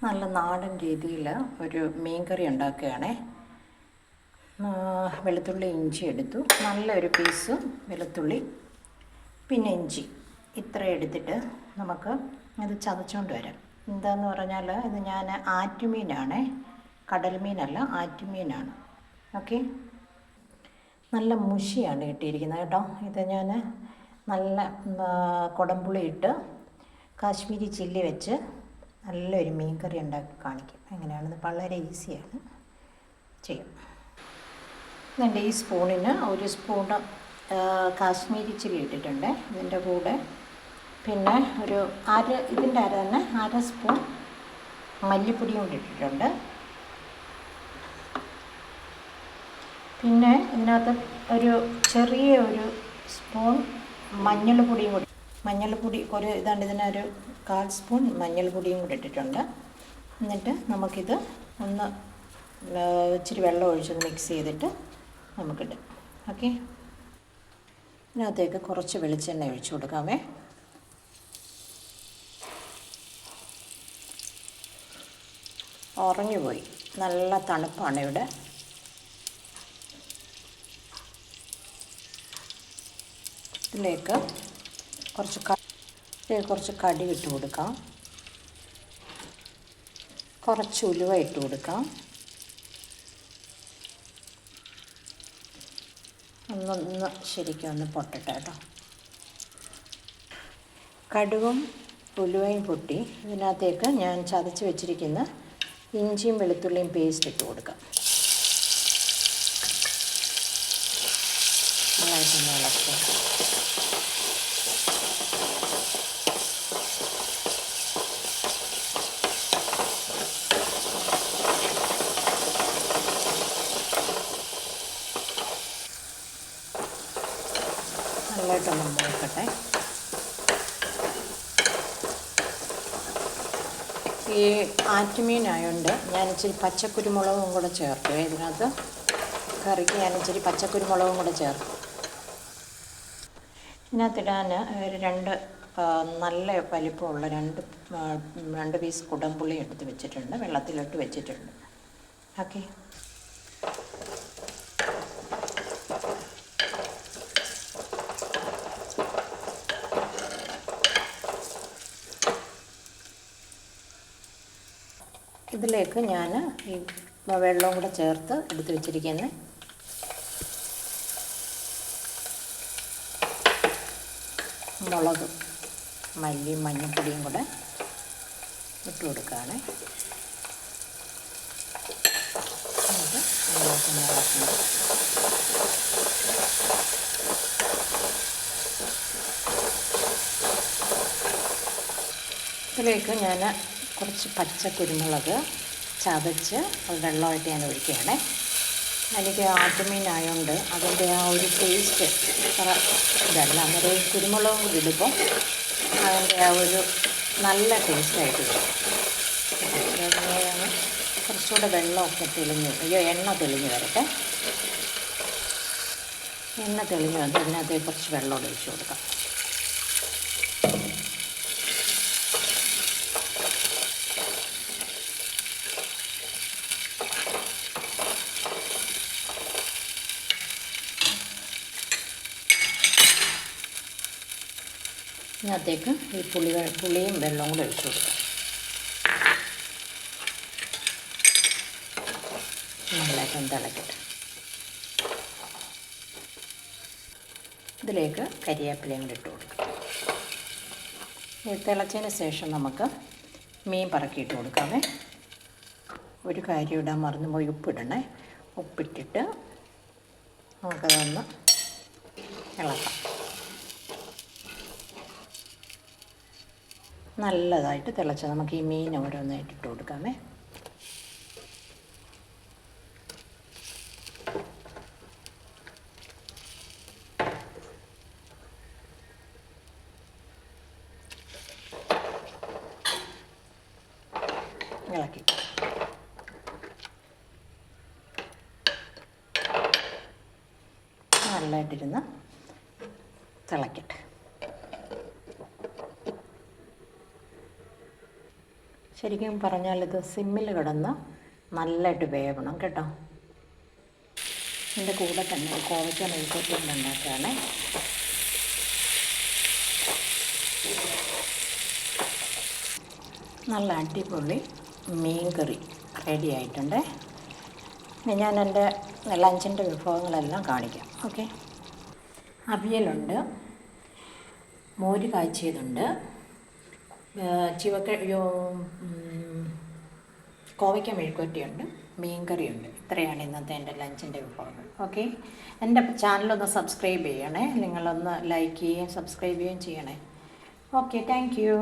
നല്ല നാടൻ രീതിയിൽ ഒരു മീൻകറി ഉണ്ടാക്കുകയാണേ. വെളുത്തുള്ളി ഇഞ്ചി എടുത്തു, നല്ലൊരു പീസ് വെളുത്തുള്ളി, പിന്നെ ഇഞ്ചി ഇത്ര എടുത്തിട്ട് നമുക്ക് അത് ചതച്ചുകൊണ്ട് വരാം. എന്താണെന്ന് പറഞ്ഞാൽ ഇത് ഞാൻ ആറ്റുമീനാണേ, കടൽ മീനല്ല, ആറ്റുമീനാണ്. ഓക്കെ, നല്ല മുഷിയാണ് കിട്ടിയിരിക്കുന്നത് കേട്ടോ. ഇത് ഞാൻ നല്ല കുടംപുളി ഇട്ട് കാശ്മീരി ചില്ലി വെച്ച് നല്ലൊരു മീൻ കറി ഉണ്ടാക്കി കാണിക്കും. എങ്ങനെയാണെന്ന് വളരെ ഈസിയാണ്, ചെയ്യും. എൻ്റെ ഈ സ്പൂണിന് ഒരു സ്പൂണ് കാശ്മീരി ചില്ലി ഇട്ടിട്ടുണ്ട്. ഇതിൻ്റെ കൂടെ പിന്നെ ഒരു ഇതിൻ്റെ അര തന്നെ അര സ്പൂൺ മല്ലിപ്പൊടിയും കൂടി ഇട്ടിട്ടുണ്ട്. പിന്നെ ഇതിനകത്ത് ഒരു ചെറിയ ഒരു സ്പൂൺ മഞ്ഞൾപ്പൊടി ഒരു ഇതിനൊരു 1/4 സ്പൂൺ മഞ്ഞൾപ്പൊടിയും കൂടി ഇട്ടിട്ടുണ്ട്. എന്നിട്ട് നമുക്കിത് ഒന്ന് ഇച്ചിരി വെള്ളം ഒഴിച്ചൊന്ന് മിക്സ് ചെയ്തിട്ട് നമുക്കിടാം. ഓക്കെ, ഇതിനകത്തേക്ക് കുറച്ച് വെളിച്ചെണ്ണ ഒഴിച്ചു കൊടുക്കാമേ. ഉറങ്ങിപ്പോയി, നല്ല തണുപ്പാണ് ഇവിടെ. ഇതിലേക്ക് കുറച്ച് കടുക് ഇട്ട് കൊടുക്കാം, കുറച്ച് ഉലുവ ഇട്ട് കൊടുക്കാം, ഒന്ന് ശരിക്കും ഒന്ന് പൊട്ടട്ടെ കേട്ടോ. കടുകും ഉലുവയും പൊട്ടി ഇതിനകത്തേക്ക് ഞാൻ ചതച്ച് വെച്ചിരിക്കുന്ന ഇഞ്ചിയും വെളുത്തുള്ളിയും പേസ്റ്റ് ഇട്ട് കൊടുക്കാം. നന്നായിട്ടൊന്ന് ഇളക്കുക. നല്ലതായിട്ടൊന്ന് നോക്കട്ടെ. ഈ ആറ്റുമീനായതുകൊണ്ട് ഞാൻ ഇച്ചിരി പച്ചക്കുരുമുളകും കൂടെ ചേർത്തു. ഇതിനകത്ത് കറിക്ക് ഞാൻ ഇച്ചിരി പച്ചക്കുരുമുളകും കൂടെ ചേർത്തു. ഇതിനകത്തിടാൻ ഒരു 2 നല്ല വലിപ്പമുള്ള 2 പീസ് കുടംപുളി എടുത്ത് വെച്ചിട്ടുണ്ട്, വെള്ളത്തിലിട്ട് വെച്ചിട്ടുണ്ട്. ഓക്കെ, ഇതിലേക്ക് ഞാൻ ഈ വെള്ളവും കൂടെ ചേർത്ത് എടുത്ത് വെച്ചിരിക്കുന്ന മുളക്, മല്ലി, മഞ്ഞൾപ്പൊടിയും കൂടെ ഇട്ട് കൊടുക്കുകയാണ്. ഇതിലേക്ക് ഞാൻ കുറച്ച് പച്ചക്കുരുമുളക് ചതച്ച് വെള്ളമായിട്ട് ഞാൻ ഒഴിക്കുകയാണ്. എനിക്ക് ആട്ടുമീനായതുകൊണ്ട് അതിൻ്റെ ആ ഒരു ടേസ്റ്റ് ഇതല്ല, അന്നേരം കുരുമുളകും ഇടുമ്പോൾ അതിൻ്റെ ആ ഒരു നല്ല ടേസ്റ്റായിട്ട് വരും. കുറച്ചുകൂടെ വെള്ളമൊക്കെ എണ്ണ തെളിഞ്ഞ് വരട്ടെ. എണ്ണ തെളിഞ്ഞ് വന്ന് അതിനകത്തേക്ക് കുറച്ച് വെള്ളം ഒഴിച്ച് കൊടുക്കാം. ഇതിനകത്തേക്ക് ഈ പുളിയും വെള്ളവും കൂടെ ഒഴിച്ചു കൊടുക്കാം. നല്ലതായിട്ട് തിളക്കട്ടെ. ഇതിലേക്ക് കരിവേപ്പിലയും കൂടി ഇട്ട് കൊടുക്കാം. ഇത് തിളച്ചതിന് ശേഷം നമുക്ക് മീൻ പറക്കിയിട്ട് കൊടുക്കാമേ. ഒരു കാര്യം ഇടാൻ മറന്നുപോയി, ഉപ്പിടണേ. ഉപ്പിട്ടിട്ട് നമുക്കതൊന്ന് ഇളക്കാം. നല്ലതായിട്ട് തിളച്ച് നമുക്ക് ഈ മീൻ ഓരോന്നായിട്ട് ഇട്ട് കൊടുക്കാമേ. ഇളക്കി നല്ലതായിട്ടിരുന്ന് തിളക്കട്ടെ. ശരിക്കും പറഞ്ഞാൽ ഇത് സിമ്മിൽ കിടന്ന് നല്ലതായിട്ട് വേവണം കേട്ടോ. ഇതിൻ്റെ കൂടെ തന്നെ ഒരു കോവയ്ക്ക മെഴുക്കുവരട്ടി ഉണ്ടാക്കുകയാണ്. നല്ല അടിപൊളി മീൻ കറി റെഡി ആയിട്ടുണ്ട്. ഞാൻ എൻ്റെ ലഞ്ചിൻ്റെ വിഭവങ്ങളെല്ലാം കാണിക്കാം. ഓക്കെ, അവിയലുണ്ട്, മോര് കാച്ചിയതുണ്ട്, കോവയ്ക്ക മെഴുക്കുവരട്ടിയുണ്ട്, മീൻകറിയുണ്ട്. ഇത്രയാണ് ഇന്നത്തെ എൻ്റെ ലഞ്ചിൻ്റെ വിഭവങ്ങൾ. ഓക്കെ, എൻ്റെ ചാനലൊന്ന് സബ്സ്ക്രൈബ് ചെയ്യണേ. നിങ്ങളൊന്ന് ലൈക്ക് ചെയ്യുകയും സബ്സ്ക്രൈബ് ചെയ്യുകയും ചെയ്യണേ. Okay, thank you.